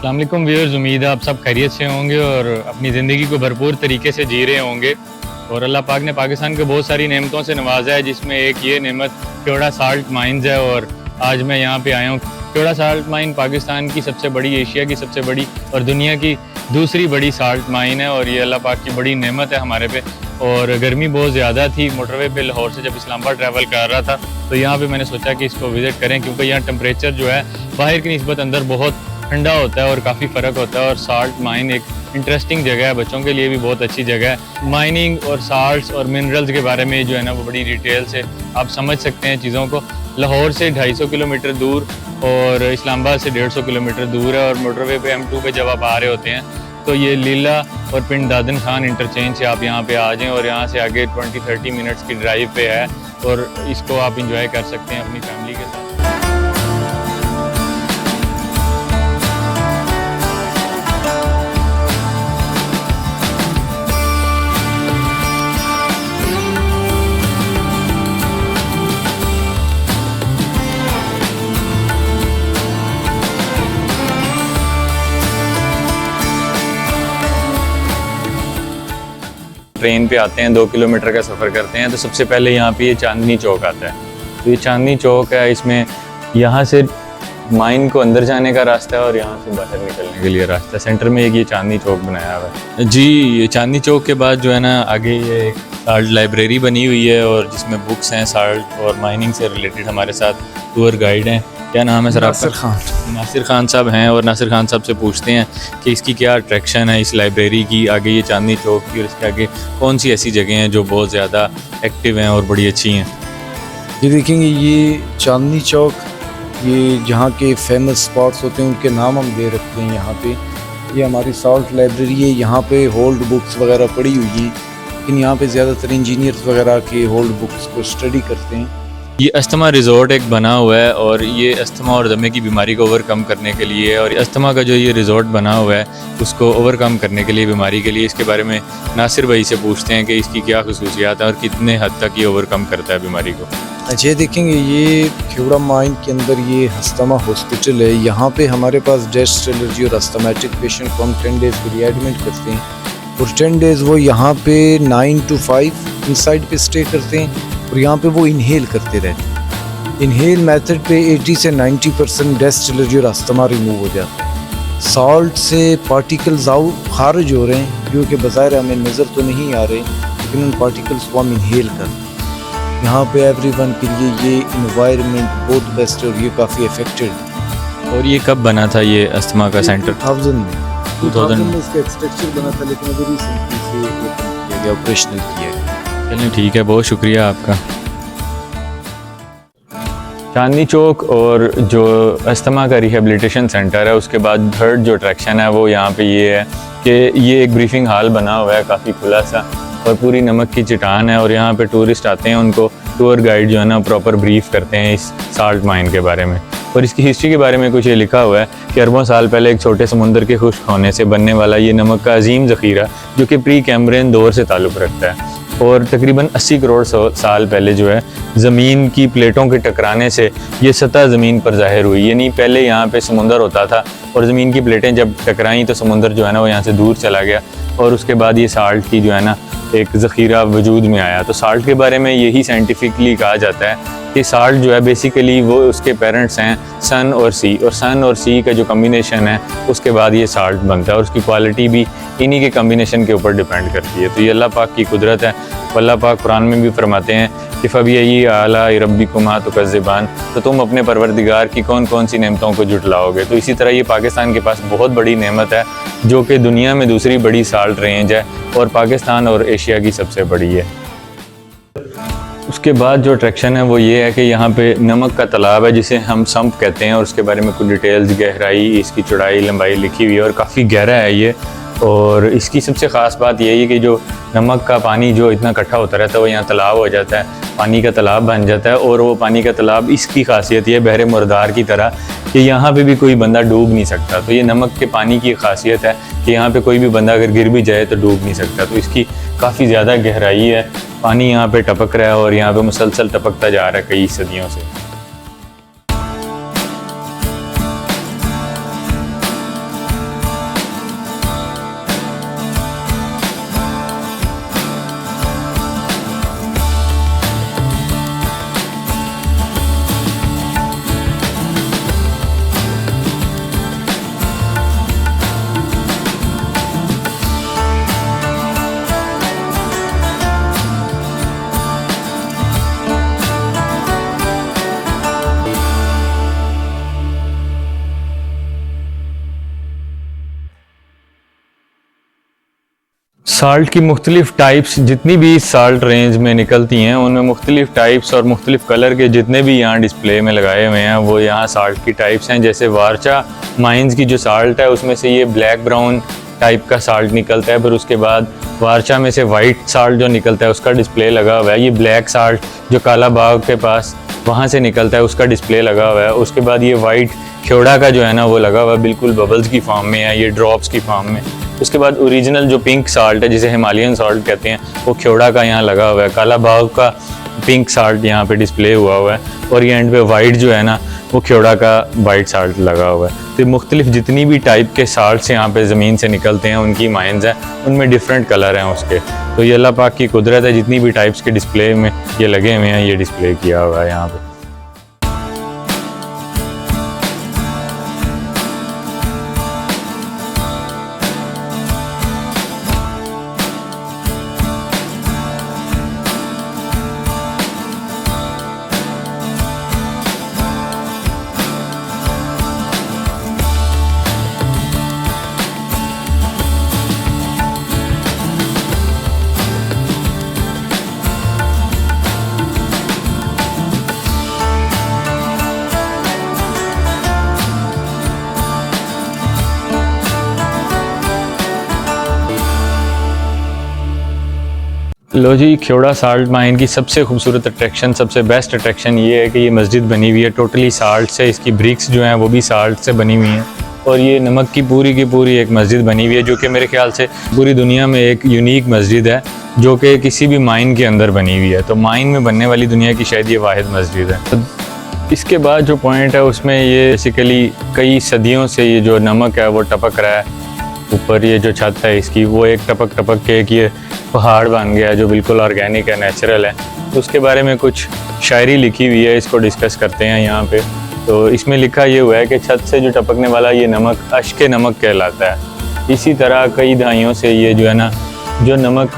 अस्सलाम वालेकुम व्यूअर्स, उम्मीद है आप सब खैरियत से होंगे और अपनी ज़िंदगी को भरपूर तरीके से जी रहे होंगे। और अल्लाह पाक ने पाकिस्तान को बहुत सारी नेमतों से नवाजा है, जिसमें एक ये नेमत क्योड़ा साल्ट माइंस है। और आज मैं यहाँ पे आया हूँ। क्योड़ा साल्ट माइन पाकिस्तान की सबसे बड़ी, एशिया की सबसे बड़ी और दुनिया की दूसरी बड़ी साल्ट माइन है। और ये अल्लाह पाक की बड़ी नेमत है हमारे पे। और गर्मी बहुत ज़्यादा थी मोटरवे पे लाहौर से जब इस्लामाबाद ट्रैवल कर रहा था, तो यहाँ पे मैंने सोचा कि इसको विज़िट करें, क्योंकि यहाँ टेम्परेचर जो है बाहर की निस्बत अंदर बहुत ठंडा होता है और काफ़ी फ़र्क होता है। और साल्ट माइन एक इंटरेस्टिंग जगह है, बच्चों के लिए भी बहुत अच्छी जगह है। माइनिंग और साल्ट्स और मिनरल्स के बारे में जो है ना वो बड़ी डिटेल से आप समझ सकते हैं चीज़ों को। लाहौर से 250 किलोमीटर दूर और इस्लामाबाद से 150 किलोमीटर दूर है। और मोटरवे पे M2 पे जब आप आ रहे होते हैं तो ये लीला और पिंड दादन खान इंटरचेंज से आप यहाँ पे आ जाएँ और यहाँ से आगे 20-30 मिनट्स की ड्राइव पे है और इसको आप इंजॉय कर सकते हैं अपनी फैमिली के साथ। ट्रेन पे आते हैं, 2 किलोमीटर का सफ़र करते हैं तो सबसे पहले यहाँ पे ये चांदनी चौक आता है। तो ये चांदनी चौक है, इसमें यहाँ से माइन को अंदर जाने का रास्ता है और यहाँ से बाहर निकलने के लिए रास्ता है। सेंटर में एक ये चांदनी चौक बनाया हुआ है जी। ये चांदनी चौक के बाद जो है ना आगे ये एक साल्ट लाइब्रेरी बनी हुई है और जिसमें बुक्स हैं साल्ट और माइनिंग से रिलेटेड। हमारे साथ टूर गाइड हैं, क्या नाम है सर आपका? नासिर खान। नासिर खान साहब हैं। और नासिर खान साहब से पूछते हैं कि इसकी क्या अट्रैक्शन है इस लाइब्रेरी की, आगे ये चांदनी चौक की, और इसके आगे कौन सी ऐसी जगह हैं जो बहुत ज़्यादा एक्टिव हैं और बड़ी अच्छी हैं। ये देखेंगे, ये चांदनी चौक, ये जहाँ के फेमस स्पॉट्स होते हैं उनके नाम हम दे रखते हैं यहाँ पे। ये हमारी साल्ट लाइब्रेरी है, यहाँ पे होल्ड बुक्स वगैरह पड़ी हुई है, लेकिन यहाँ पे ज़्यादातर इंजीनियर्स वगैरह के होल्ड बुक्स को स्टडी करते हैं। ये अस्थमा रिजॉर्ट एक बना हुआ है और ये अस्थमा और दमे की बीमारी को ओवरकम करने के लिए, और अस्थमा का जो ये रिजॉर्ट बना हुआ है उसको ओवरकम करने के लिए, बीमारी के लिए, इसके बारे में नासिर भाई से पूछते हैं कि इसकी क्या खसूसियात है और कितने हद तक ये ओवरकम करता है बीमारी को। अच्छा, ये देखेंगे, ये क्योड़ा माइन के अंदर ये अस्थमा हॉस्पिटल है। यहाँ पे हमारे पास डेस्ट एलर्जी और अस्थमेटिक पेशेंट को हम 10 डेज़ के लिए एडमिट करते हैं और 10 डेज़ वो यहाँ पे 9 to 5 इनसाइड पे स्टे करते हैं और यहाँ पे वो इनहेल करते रहते हैं। इनहेल मेथड पे 80 से 90% डेस्ट एलर्जी और अस्थमा रिमूव हो जाता है। साल्ट से पार्टिकल्स खारिज हो रहे हैं जो कि बज़ाहिर हमें नज़र तो नहीं आ रहे, लेकिन उन पार्टिकल्स को हम इनहेल करते हैं। यहाँ पे एवरीवन के लिए ये इन्वायरमेंट बहुत बेस्ट है और ये काफ़ी इफेक्टेड है। और ये कब बना था ये अस्थमा का सेंटर? 2000 में इसका स्ट्रक्चर बना था, लेकिन अभी रिसेंटली से ओपन किया गया, ऑपरेशनल किया गया। चलिए ठीक है, बहुत शुक्रिया आपका। चांदनी चौक और जो अस्थमा का रिहेबिलिटेशन सेंटर है, उसके बाद थर्ड जो अट्रैक्शन है वो यहाँ पे ये है कि ये एक ब्रीफिंग हॉल बना हुआ है काफ़ी खुला सा और पूरी नमक की चट्टान है। और यहाँ पे टूरिस्ट आते हैं, उनको टूर गाइड जो है ना प्रॉपर ब्रीफ करते हैं इस साल्ट माइन के बारे में। और इसकी हिस्ट्री के बारे में कुछ ये लिखा हुआ है कि अरबों साल पहले एक छोटे समुंदर के खुश्क होने से बनने वाला ये नमक का अजीम ज़ख़ीरा, जो कि प्री कैम्ब्रियन दौर से ताल्लुक़ रखता है और तकरीबन 80 करोड़ साल पहले जो है ज़मीन की प्लेटों के टकराने से ये सतह ज़मीन पर ज़ाहिर हुई। यानी पहले यहाँ पे समुंदर होता था और ज़मीन की प्लेटें जब टकराईं तो समुंदर जो है ना वो यहाँ से दूर चला गया और उसके बाद ये साल्ट की जो है ना एक ज़ख़ीरा वजूद में आया। तो साल्ट के बारे में यही साइंटिफिकली कहा जाता है कि साल्ट जो है बेसिकली वो उसके पेरेंट्स हैं सन और सी, और सन और सी का जो कम्बिनेशन है उसके बाद ये साल्ट बनता है और उसकी क्वालिटी भी इन्हीं के कम्बिनेशन के ऊपर डिपेंड करती है। तो ये अल्लाह पाक की कुदरत है। अल्लाह पाक कुरान में भी फरमाते हैं कि फ़बी आला रब्बिकुमा तुकज़्ज़िबान, तो तुम अपने परवरदिगार की कौन कौन सी नेमतों को जुटलाओगे। तो इसी तरह ये पाकिस्तान के पास बहुत बड़ी नेमत है जो कि दुनिया में दूसरी बड़ी साल्ट रेंज है और पाकिस्तान और एशिया की सबसे बड़ी है। उसके बाद जो अट्रैक्शन है वो ये है कि यहाँ पे नमक का तालाब है जिसे हम सम्प कहते हैं और उसके बारे में कुछ डिटेल्स, गहराई, इसकी चौड़ाई, लंबाई लिखी हुई है और काफ़ी गहरा है ये। और इसकी सबसे ख़ास बात यही है कि जो नमक का पानी जो इतना इकट्ठा होता रहता है वो यहाँ तालाब हो जाता है, पानी का तालाब बन जाता है। और वो पानी का तालाब, इसकी खासियत ये बहरे मुर्दार की तरह कि यहाँ पे भी कोई बंदा डूब नहीं सकता। तो ये नमक के पानी की खासियत है कि यहाँ पे कोई भी बंदा अगर गिर भी जाए तो डूब नहीं सकता। तो इसकी काफ़ी ज़्यादा गहराई है, पानी यहाँ पे टपक रहा है और यहाँ पे मुसलसल टपकता जा रहा है कई सदियों से। साल्ट की मुख्तलिफ़ टाइप्स जितनी भी साल्ट रेंज में निकलती हैं उनमें मुख्तलिफ़ टाइप्स और मुख्तलिफ़ कलर के जितने भी यहाँ डिस्प्ले में लगाए हुए हैं वो यहाँ साल्ट की टाइप्स हैं। जैसे वारचा माइंस की जो साल्ट है उसमें से ये ब्लैक ब्राउन टाइप का साल्ट निकलता है, फिर उसके बाद वारचा में से वाइट साल्ट जो निकलता है उसका डिस्प्ले लगा हुआ है। ये ब्लैक साल्ट जो काला बाग के पास वहाँ से निकलता है उसका डिस्प्ले लगा हुआ है। उसके बाद ये वाइट खेवड़ा का जो है ना वो लगा हुआ है, बिल्कुल बबल्स की फॉर्म में है, ये ड्रॉप्स की फॉर्म में। उसके बाद ओरिजिनल जो पिंक साल्ट है जिसे हिमालयन साल्ट कहते हैं वो खेवड़ा का यहाँ लगा हुआ है। काला बाग का पिंक साल्ट यहाँ पे डिस्प्ले हुआ है और ये एंड पे वाइट जो है ना वो खेवड़ा का वाइट साल्ट लगा हुआ है। तो मुख्तलिफ जितनी भी टाइप के साल्ट्स यहाँ पे ज़मीन से निकलते हैं उनकी माइंस हैं, उनमें डिफरेंट कलर हैं उसके। तो ये अल्लाह पाक की कुदरत है, जितनी भी टाइप्स के डिस्प्ले में ये लगे हुए हैं ये डिस्प्ले किया हुआ है यहाँ पे। लो जी, खेवड़ा साल्ट माइन की सबसे खूबसूरत अट्रैक्शन, सबसे बेस्ट अट्रैक्शन ये है कि ये मस्जिद बनी हुई है टोटली साल्ट से। इसकी ब्रिक्स जो हैं वो भी साल्ट से बनी हुई हैं और ये नमक की पूरी एक मस्जिद बनी हुई है जो कि मेरे ख्याल से पूरी दुनिया में एक यूनिक मस्जिद है जो कि किसी भी माइन के अंदर बनी हुई है। तो माइन में बनने वाली दुनिया की शायद ये वाहिद मस्जिद है। तो इसके बाद जो पॉइंट है उसमें ये बेसिकली कई सदियों से ये जो नमक है वो टपक रहा है ऊपर। ये जो छत है इसकी वो एक टपक के एक ये पहाड़ बन गया है जो बिल्कुल ऑर्गेनिक है, नेचुरल है। तो उसके बारे में कुछ शायरी लिखी हुई है, इसको डिस्कस करते हैं यहाँ पे। तो इसमें लिखा ये हुआ है कि छत से जो टपकने वाला ये नमक अश्क नमक कहलाता है। इसी तरह कई दहाइयों से ये जो है ना जो नमक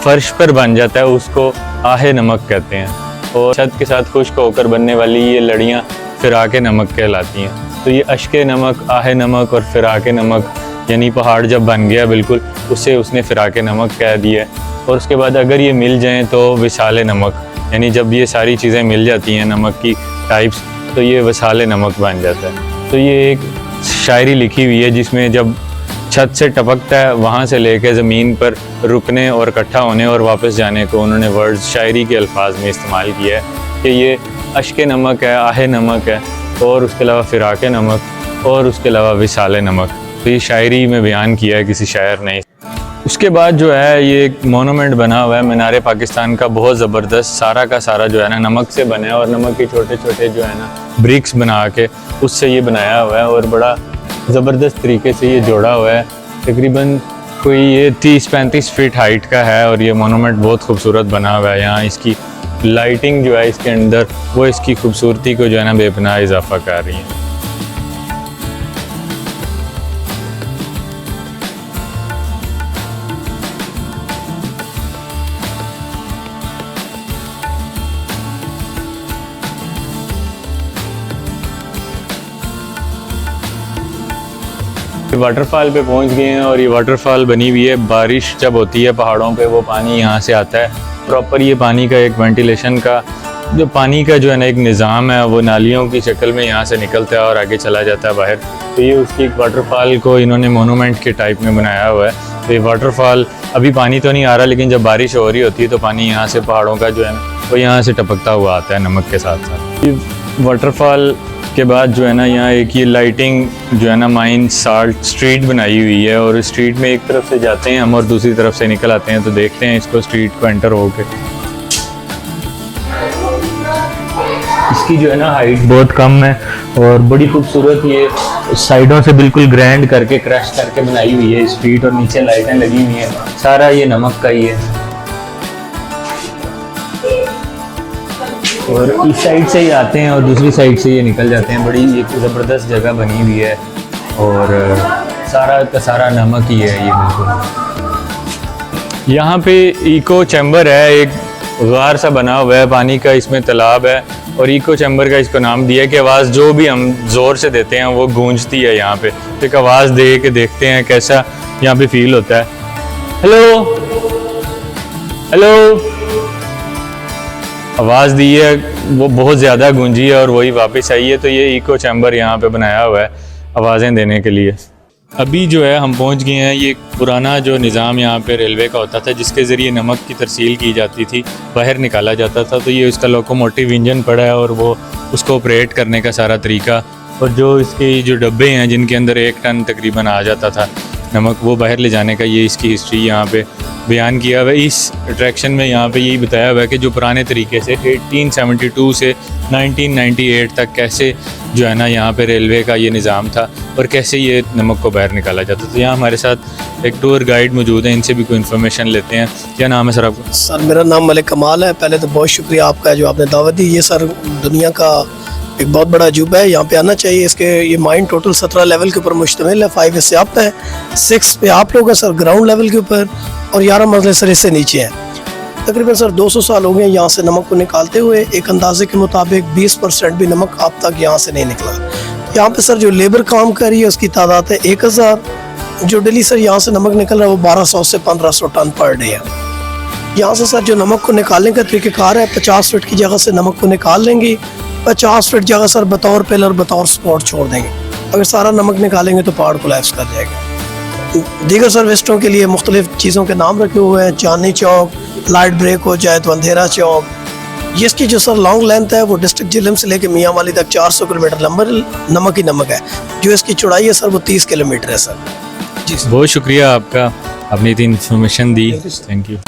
फर्श पर बन जाता है उसको आहे नमक कहते हैं और छत के साथ खुश्क होकर बनने वाली ये लड़ियाँ फिराके नमक कहलाती हैं। तो ये अश्क नमक, आहे नमक और फिराके नमक यानी पहाड़ जब बन गया बिल्कुल उससे उसने फिराके नमक कह दिया। और उसके बाद अगर ये मिल जाएं तो विसाले नमक, यानी जब ये सारी चीज़ें मिल जाती हैं नमक की टाइप्स तो ये विसाले नमक बन जाता है। तो ये एक शायरी लिखी हुई है जिसमें जब छत से टपकता है वहाँ से लेकर ज़मीन पर रुकने और इकट्ठा होने और वापस जाने को उन्होंने वर्ड्स शायरी के अल्फाज में इस्तेमाल किया है कि ये अश्क नमक है, आहे नमक है और उसके अलावा फिराके नमक और उसके अलावा विसाले नमक। तो ये शायरी में बयान किया है किसी शायर ने। उसके बाद जो है ये एक मोनूमेंट बना हुआ है मीनार पाकिस्तान का, बहुत ज़बरदस्त, सारा का सारा जो है ना नमक से बना है और नमक के छोटे छोटे जो है ना ब्रिक्स बना के उससे ये बनाया हुआ है और बड़ा ज़बरदस्त तरीके से ये जोड़ा हुआ है। तकरीबन कोई ये 30-35 फीट हाइट का है और ये मोनूमेंट बहुत खूबसूरत बना हुआ है। यहाँ इसकी लाइटिंग जो है इसके अंदर वो इसकी खूबसूरती को जो है ना बेपनाह इजाफा कर रही है। वाटरफॉल पे पहुंच गए हैं और ये वाटरफॉल बनी हुई है। बारिश जब होती है पहाड़ों पे वो पानी यहाँ से आता है प्रॉपर। ये पानी का एक वेंटिलेशन का जो पानी का जो है ना एक निज़ाम है वो नालियों की शक्ल में यहाँ से निकलता है और आगे चला जाता है बाहर। तो ये उसकी एक वाटरफॉल को इन्होंने मोनूमेंट के टाइप में बनाया हुआ है। तो ये वाटरफॉल अभी पानी तो नहीं आ रहा लेकिन जब बारिश हो रही होती है तो पानी यहाँ से पहाड़ों का जो है ना वो यहाँ से टपकता हुआ आता है नमक के साथ साथ। ये वाटरफॉल के बाद जो है ना यहाँ एक ये लाइटिंग जो है ना माइन साल्ट स्ट्रीट बनाई हुई है और स्ट्रीट में एक तरफ से जाते हैं हम और दूसरी तरफ से निकल आते हैं। तो देखते हैं इसको स्ट्रीट को एंटर होके। इसकी जो है ना हाइट बहुत कम है और बड़ी खूबसूरत ये साइडों से बिल्कुल ग्रैंड करके क्रश करके बनाई हुई है स्ट्रीट और नीचे लाइटें लगी हुई हैं। सारा ये नमक का ही है और इस साइड से ही आते हैं और दूसरी साइड से ये निकल जाते हैं। बड़ी एक ज़बरदस्त जगह बनी हुई है और सारा का सारा नमक ही है ये बिल्कुल। यहाँ पे इको चैम्बर है, एक गार सा बना हुआ है पानी का, इसमें तालाब है और इको चैम्बर का इसको नाम दिया है कि आवाज़ जो भी हम ज़ोर से देते हैं वो गूंजती है यहाँ पे। तो एक आवाज़ दे के देखते हैं कैसा यहाँ पे फील होता है। Hello hello. आवाज़ दी है वो बहुत ज़्यादा गूंजी है और वही वापस आई है, तो ये इको चैम्बर यहाँ पे बनाया हुआ है आवाज़ें देने के लिए। अभी जो है हम पहुँच गए हैं, ये पुराना जो निज़ाम यहाँ पे रेलवे का होता था जिसके ज़रिए नमक की तरसील की जाती थी, बाहर निकाला जाता था, तो ये उसका लोकोमोटिव इंजन पड़ा है और वो उसको ऑपरेट करने का सारा तरीका, और जो इसके जो डब्बे हैं जिनके अंदर 1 टन तकरीबन आ जाता था नमक, वो बाहर ले जाने का ये इसकी हिस्ट्री यहाँ पे बयान किया हुआ है। इस अट्रैक्शन में यहाँ पे यही बताया हुआ है कि जो पुराने तरीके से 1872 से 1998 तक कैसे जो है ना यहाँ पे रेलवे का ये निज़ाम था और कैसे ये नमक को बाहर निकाला जाता था। तो यहाँ हमारे साथ एक टूर गाइड मौजूद है, इनसे भी कोई इन्फॉर्मेशन लेते हैं। क्या नाम है सर आपका? सर मेरा नाम मलिक कमाल है। पहले तो बहुत शुक्रिया आपका जो आपने दावत दी। ये सर दुनिया का एक बहुत बड़ा अजूबा है, यहाँ पे आना चाहिए। इसके ये माइन टोटल 17 लेवल के ऊपर मुश्तमिल है। 5 इससे अप है, 6 पे आप लोग हैं सर ग्राउंड लेवल के ऊपर, और 11 मंजिल सर इससे नीचे हैं। तकरीबन सर 200 साल हो गए यहाँ से नमक को निकालते हुए। एक अंदाजे के मुताबिक 20% भी नमक अब तक यहाँ से नहीं निकला। यहाँ पे सर जो लेबर काम कर रही है उसकी तादाद है 1000। जो डेली सर यहाँ से नमक निकल रहा है वो 1200 से 1500 टन पर डे है। यहाँ से सर जो नमक को निकालने का तरीक़ाकार है, 50 फीट की जगह से नमक को निकाल लेंगे, 50 फीट जगह सर बतौर पिलर बतौर सपोर्ट छोड़ देंगे। अगर सारा नमक निकालेंगे तो पहाड़ कोलैप्स कर जाएगा। दीगर सर्विस्टों के लिए मुख्तलिफ चीज़ों के नाम रखे हुए हैं, चांदनी चौक, लाइट ब्रेक हो जाए तो अंधेरा चौक। ये इसकी जो सर लॉन्ग लेंथ है वो डिस्ट्रिक्ट जिलम से लेके मियाँ वाली तक 400 किलोमीटर लंबा नमक ही नमक है। जो इसकी चौड़ाई है सर वो 30 किलोमीटर है सर। जी सर, बहुत शुक्रिया आपका, आपने इतनी information the, thank you.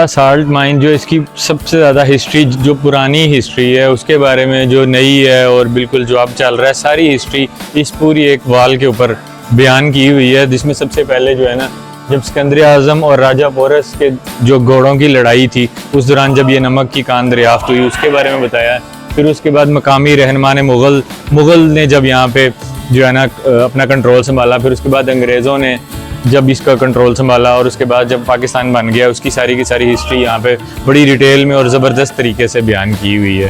Salt mine जो इसकी सबसे ज़्यादा हिस्ट्री, जो पुरानी हिस्ट्री है उसके बारे में, जो नई है और बिल्कुल जो अब चल रहा है, सारी हिस्ट्री इस पूरी एक वाल के ऊपर बयान की हुई है। जिसमें सबसे पहले जो है ना, जब सिकंदर आज़म और राजा पोरस के जो घोड़ों की लड़ाई थी उस दौरान जब ये नमक की कान दरियाफ्त हुई उसके बारे में बताया है। फिर उसके बाद मकामी रहनुमा ने मुग़ल ने जब यहाँ पे जो है ना अपना कंट्रोल संभाला, फिर उसके बाद अंग्रेज़ों ने जब इसका कंट्रोल संभाला, और उसके बाद जब पाकिस्तान बन गया उसकी सारी की सारी हिस्ट्री यहाँ पे बड़ी डिटेल में और ज़बरदस्त तरीके से बयान की हुई है।